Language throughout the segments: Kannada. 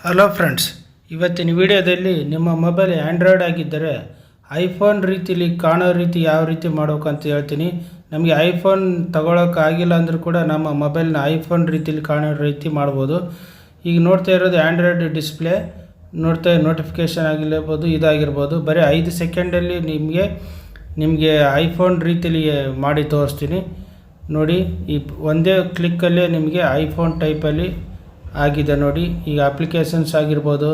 ಹಲೋ ಫ್ರೆಂಡ್ಸ್, ಇವತ್ತಿನ ವಿಡಿಯೋದಲ್ಲಿ ನಿಮ್ಮ ಮೊಬೈಲ್ ಆ್ಯಂಡ್ರಾಯ್ಡ್ ಆಗಿದ್ದರೆ ಐಫೋನ್ ರೀತಿಲಿ ಕಾಣೋ ರೀತಿ ಯಾವ ರೀತಿ ಮಾಡ್ಬೇಕಂತ ಹೇಳ್ತೀನಿ. ನಮಗೆ ಐಫೋನ್ ತಗೊಳ್ಳೋಕ್ಕಾಗಿಲ್ಲ ಅಂದರೂ ಕೂಡ ನಮ್ಮ ಮೊಬೈಲ್ನ ಐಫೋನ್ ರೀತಿಲಿ ಕಾಣೋ ರೀತಿ ಮಾಡ್ಬೋದು. ಈಗ ನೋಡ್ತಾ ಇರೋದು ಆ್ಯಂಡ್ರಾಯ್ಡ್ ಡಿಸ್ಪ್ಲೇ, ನೋಟಿಫಿಕೇಷನ್ ಆಗಿರ್ಬೋದು, ಇದಾಗಿರ್ಬೋದು. ಬರೀ 5 ಸೆಕೆಂಡಲ್ಲಿ ನಿಮಗೆ ಐಫೋನ್ ರೀತಿಲಿ ಮಾಡಿ ತೋರಿಸ್ತೀನಿ ನೋಡಿ. ಈ ಒಂದೇ ಕ್ಲಿಕ್ಕಲ್ಲೇ ನಿಮಗೆ ಐಫೋನ್ ಟೈಪಲ್ಲಿ ಆಗಿದೆ ನೋಡಿ. ಈಗ ಅಪ್ಲಿಕೇಶನ್ಸ್ ಆಗಿರ್ಬೋದು,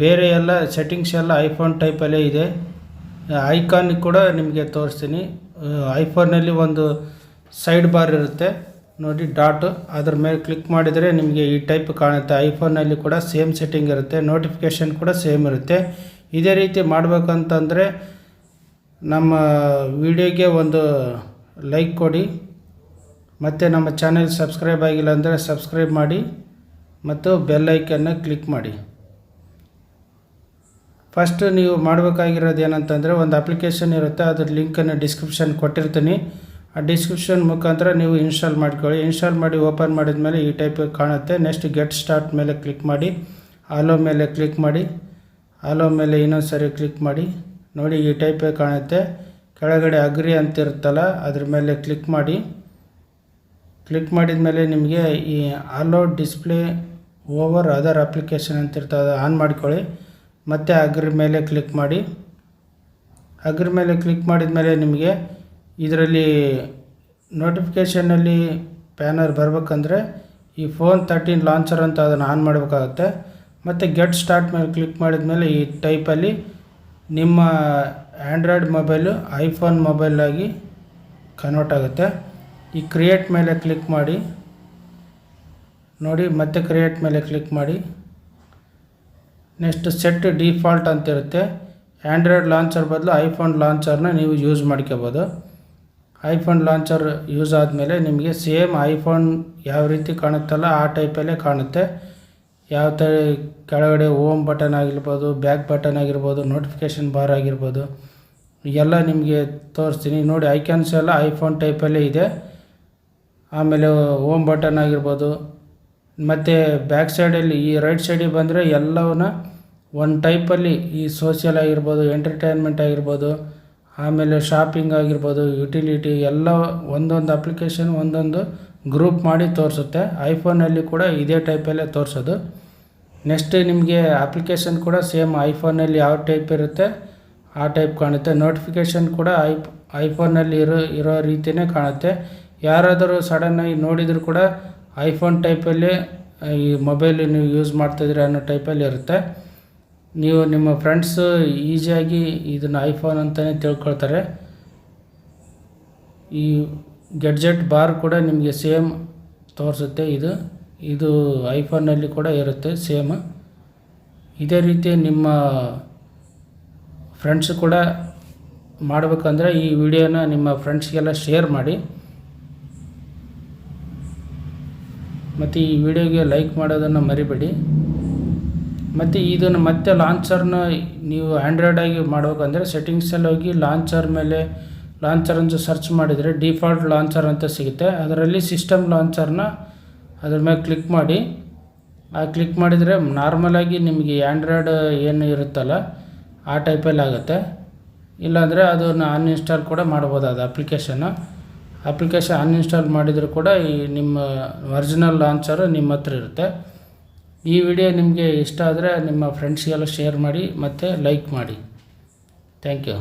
ಬೇರೆ ಎಲ್ಲ ಸೆಟ್ಟಿಂಗ್ಸ್ ಎಲ್ಲ ಐಫೋನ್ ಟೈಪಲ್ಲೇ ಇದೆ. ಐಕಾನ್ ಕೂಡ ನಿಮಗೆ ತೋರಿಸ್ತೀನಿ. ಐಫೋನಲ್ಲಿ ಒಂದು ಸೈಡ್ ಬಾರ್ ಇರುತ್ತೆ ನೋಡಿ, ಡಾಟು, ಅದ್ರ ಮೇಲೆ ಕ್ಲಿಕ್ ಮಾಡಿದರೆ ನಿಮಗೆ ಈ ಟೈಪ್ ಕಾಣುತ್ತೆ. ಐಫೋನಲ್ಲಿ ಕೂಡ ಸೇಮ್ ಸೆಟ್ಟಿಂಗ್ ಇರುತ್ತೆ, ನೋಟಿಫಿಕೇಷನ್ ಕೂಡ ಸೇಮ್ ಇರುತ್ತೆ. ಇದೇ ರೀತಿ ಮಾಡಬೇಕಂತಂದರೆ ನಮ್ಮ ವಿಡಿಯೋಗೆ ಒಂದು ಲೈಕ್ ಕೊಡಿ, ಮತ್ತು ನಮ್ಮ ಚಾನೆಲ್ ಸಬ್ಸ್ಕ್ರೈಬ್ ಆಗಿಲ್ಲ ಅಂದರೆ ಸಬ್ಸ್ಕ್ರೈಬ್ ಮಾಡಿ ಮತ್ತು ಬೆಲ್ ಐಕನ್ನ ಕ್ಲಿಕ್ ಮಾಡಿ. ಫಸ್ಟ್ ನೀವು ಮಾಡಬೇಕಾಗಿರೋದು ಏನಂತಂದರೆ, ಒಂದು ಅಪ್ಲಿಕೇಶನ್ ಇರುತ್ತೆ, ಅದ್ರ ಲಿಂಕನ್ನು ಡಿಸ್ಕ್ರಿಪ್ಷನ್ ಕೊಟ್ಟಿರ್ತೀನಿ. ಆ ಡಿಸ್ಕ್ರಿಪ್ಷನ್ ಮುಖಾಂತರ ನೀವು ಇನ್ಸ್ಟಾಲ್ ಮಾಡ್ಕೊಳ್ಳಿ. ಇನ್ಸ್ಟಾಲ್ ಮಾಡಿ ಓಪನ್ ಮಾಡಿದ ಮೇಲೆ ಈ ಟೈಪ್ ಕಾಣುತ್ತೆ. ನೆಕ್ಸ್ಟ್ ಗೆಟ್ ಸ್ಟಾರ್ಟ್ ಮೇಲೆ ಕ್ಲಿಕ್ ಮಾಡಿ, ಆಲೋ ಮೇಲೆ ಕ್ಲಿಕ್ ಮಾಡಿ, ಆಲೋ ಮೇಲೆ ಇನ್ನೊಂದು ಸರಿ ಕ್ಲಿಕ್ ಮಾಡಿ ನೋಡಿ, ಈ ಟೈಪೇ ಕಾಣುತ್ತೆ. ಕೆಳಗಡೆ ಅಗ್ರಿ ಅಂತಿರುತ್ತಲ್ಲ, ಅದ್ರ ಮೇಲೆ ಕ್ಲಿಕ್ ಮಾಡಿ. ಕ್ಲಿಕ್ ಮಾಡಿದ ಮೇಲೆ ನಿಮಗೆ ಈ allow display over other application ಅಂತಿರ್ತದೆ, ಆನ್ ಮಾಡ್ಕೊಳ್ಳಿ. ಮತ್ತು ಅಗ್ರಿ ಮೇಲೆ ಕ್ಲಿಕ್ ಮಾಡಿ. ಅಗ್ರಿ ಮೇಲೆ ಕ್ಲಿಕ್ ಮಾಡಿದ ಮೇಲೆ ನಿಮಗೆ ಇದರಲ್ಲಿ ನೋಟಿಫಿಕೇಷನಲ್ಲಿ ಪ್ಯಾನರ್ ಬರಬೇಕಂದ್ರೆ ಈ ಫೋನ್ 13 ಲಾಂಚರ್ ಅಂತ ಅದನ್ನು ಆನ್ ಮಾಡಬೇಕಾಗುತ್ತೆ. ಮತ್ತು ಗೆಟ್ ಸ್ಟಾರ್ಟ್ ಮೇಲೆ ಕ್ಲಿಕ್ ಮಾಡಿದ ಮೇಲೆ ಈ ಟೈಪಲ್ಲಿ ನಿಮ್ಮ ಆ್ಯಂಡ್ರಾಯ್ಡ್ ಮೊಬೈಲು ಐಫೋನ್ ಮೊಬೈಲಾಗಿ ಕನ್ವರ್ಟ್ ಆಗುತ್ತೆ. ಈ ಕ್ರಿಯೇಟ್ ಮೇಲೆ ಕ್ಲಿಕ್ ಮಾಡಿ ನೋಡಿ, ಮತ್ತೆ ಕ್ರಿಯೇಟ್ ಮೇಲೆ ಕ್ಲಿಕ್ ಮಾಡಿ. ನೆಕ್ಸ್ಟ್ ಸೆಟ್ ಡಿಫಾಲ್ಟ್ ಅಂತಿರುತ್ತೆ. ಆ್ಯಂಡ್ರಾಯ್ಡ್ ಲಾಂಚರ್ ಬದಲು ಐಫೋನ್ ಲಾಂಚರ್ನ ನೀವು ಯೂಸ್ ಮಾಡ್ಕೋಬೋದು. ಐಫೋನ್ ಲಾಂಚರ್ ಯೂಸ್ ಆದಮೇಲೆ ನಿಮಗೆ ಸೇಮ್ ಐಫೋನ್ ಯಾವ ರೀತಿ ಕಾಣುತ್ತಲ್ಲ ಆ ಟೈಪಲ್ಲೇ ಕಾಣುತ್ತೆ. ಯಾವ ಥರ ಕೆಳಗಡೆ ಹೋಮ್ ಬಟನ್ ಆಗಿರ್ಬೋದು, ಬ್ಯಾಕ್ ಬಟನ್ ಆಗಿರ್ಬೋದು, ನೋಟಿಫಿಕೇಷನ್ ಬಾರ್ ಆಗಿರ್ಬೋದು, ಎಲ್ಲ ನಿಮಗೆ ತೋರಿಸ್ತೀನಿ ನೋಡಿ. ಐಕಾನ್ಸ್ ಎಲ್ಲ ಐಫೋನ್ ಟೈಪಲ್ಲೇ ಇದೆ. ಆಮೇಲೆ ಹೋಮ್ ಬಟನ್ ಆಗಿರ್ಬೋದು, ಮತ್ತು ಬ್ಯಾಕ್ ಸೈಡಲ್ಲಿ ಈ ರೈಟ್ ಸೈಡಿಗೆ ಬಂದರೆ ಎಲ್ಲವನ್ನ ಒಂದು ಟೈಪಲ್ಲಿ ಈ ಸೋಷಿಯಲ್ ಆಗಿರ್ಬೋದು, ಎಂಟರ್ಟೈನ್ಮೆಂಟ್ ಆಗಿರ್ಬೋದು, ಆಮೇಲೆ ಶಾಪಿಂಗ್ ಆಗಿರ್ಬೋದು, ಯುಟಿಲಿಟಿ ಎಲ್ಲ ಒಂದೊಂದು ಅಪ್ಲಿಕೇಶನ್ ಒಂದೊಂದು ಗ್ರೂಪ್ ಮಾಡಿ ತೋರಿಸುತ್ತೆ. ಐಫೋನಲ್ಲಿ ಕೂಡ ಇದೇ ಟೈಪಲ್ಲೇ ತೋರಿಸೋದು. ನೆಕ್ಸ್ಟ್ ನಿಮಗೆ ಅಪ್ಲಿಕೇಶನ್ ಕೂಡ ಸೇಮ್ ಐಫೋನಲ್ಲಿ ಯಾವ ಟೈಪ್ ಇರುತ್ತೆ ಆ ಟೈಪ್ ಕಾಣುತ್ತೆ. ನೋಟಿಫಿಕೇಷನ್ ಕೂಡ ಐಫೋನಲ್ಲಿ ಇರೋ ರೀತಿಯೇ ಕಾಣುತ್ತೆ. ಯಾರಾದರೂ ಸಡನ್ನಾಗಿ ನೋಡಿದರೂ ಕೂಡ ಐಫೋನ್ ಟೈಪಲ್ಲಿ ಈ ಮೊಬೈಲ್ ನೀವು ಯೂಸ್ ಮಾಡ್ತಾಯಿದ್ದೀರಿ ಅನ್ನೋ ಟೈಪಲ್ಲಿ ಇರುತ್ತೆ. ನೀವು ನಿಮ್ಮ ಫ್ರೆಂಡ್ಸು ಈಸಿಯಾಗಿ ಇದನ್ನು ಐಫೋನ್ ಅಂತಲೇ ತಿಳ್ಕೊಳ್ತಾರೆ. ಈ ಗೆಡ್ಜೆಟ್ ಬಾರ್ ಕೂಡ ನಿಮಗೆ ಸೇಮ್ ತೋರಿಸುತ್ತೆ. ಇದು ಐಫೋನಲ್ಲಿ ಕೂಡ ಇರುತ್ತೆ ಸೇಮ್. ಇದೇ ರೀತಿ ನಿಮ್ಮ ಫ್ರೆಂಡ್ಸ್ ಕೂಡ ಮಾಡಬೇಕಂದ್ರೆ ಈ ವಿಡಿಯೋನ ನಿಮ್ಮ ಫ್ರೆಂಡ್ಸ್ಗೆಲ್ಲ ಶೇರ್ ಮಾಡಿ. ಮತ್ತು ಈ ವಿಡಿಯೋಗೆ ಲೈಕ್ ಮಾಡೋದನ್ನು ಮರಿಬೇಡಿ. ಮತ್ತು ಇದನ್ನು ಮತ್ತೆ ಲಾಂಚರ್ನ ನೀವು ಆ್ಯಂಡ್ರಾಯ್ಡಾಗಿ ಮಾಡ್ಬೇಕಂದ್ರೆ ಸೆಟ್ಟಿಂಗ್ಸಲ್ಲಿ ಹೋಗಿ ಲಾಂಚರ್ ಮೇಲೆ ಲಾಂಚರ್ ಅಂತ ಸರ್ಚ್ ಮಾಡಿದರೆ ಡಿಫಾಲ್ಟ್ ಲಾಂಚರ್ ಅಂತ ಸಿಗುತ್ತೆ. ಅದರಲ್ಲಿ ಸಿಸ್ಟಮ್ ಲಾಂಚರ್ನ ಅದ್ರ ಮೇಲೆ ಕ್ಲಿಕ್ ಮಾಡಿ. ಆ ಕ್ಲಿಕ್ ಮಾಡಿದರೆ ನಾರ್ಮಲಾಗಿ ನಿಮಗೆ ಆ್ಯಂಡ್ರಾಯ್ಡ್ ಏನು ಇರುತ್ತಲ್ಲ ಆ ಟೈಪಲ್ಲಿ ಆಗುತ್ತೆ. ಇಲ್ಲಾಂದರೆ ಅದನ್ನು ಅನ್ಇನ್ಸ್ಟಾಲ್ ಕೂಡ ಮಾಡ್ಬೋದು. ಅದು ಅಪ್ಲಿಕೇಶನ್ ಅನ್ಇನ್ಸ್ಟಾಲ್ ಮಾಡಿದರೂ ಕೂಡ ಈ ನಿಮ್ಮ ಒರಿಜಿನಲ್ ಲಾಂಚರು ನಿಮ್ಮ ಹತ್ರ ಇರುತ್ತೆ. ಈ ವಿಡಿಯೋ ನಿಮಗೆ ಇಷ್ಟ ಆದರೆ ನಿಮ್ಮ ಫ್ರೆಂಡ್ಸ್ಗೆಲ್ಲ ಶೇರ್ ಮಾಡಿ ಮತ್ತು ಲೈಕ್ ಮಾಡಿ. Thank you.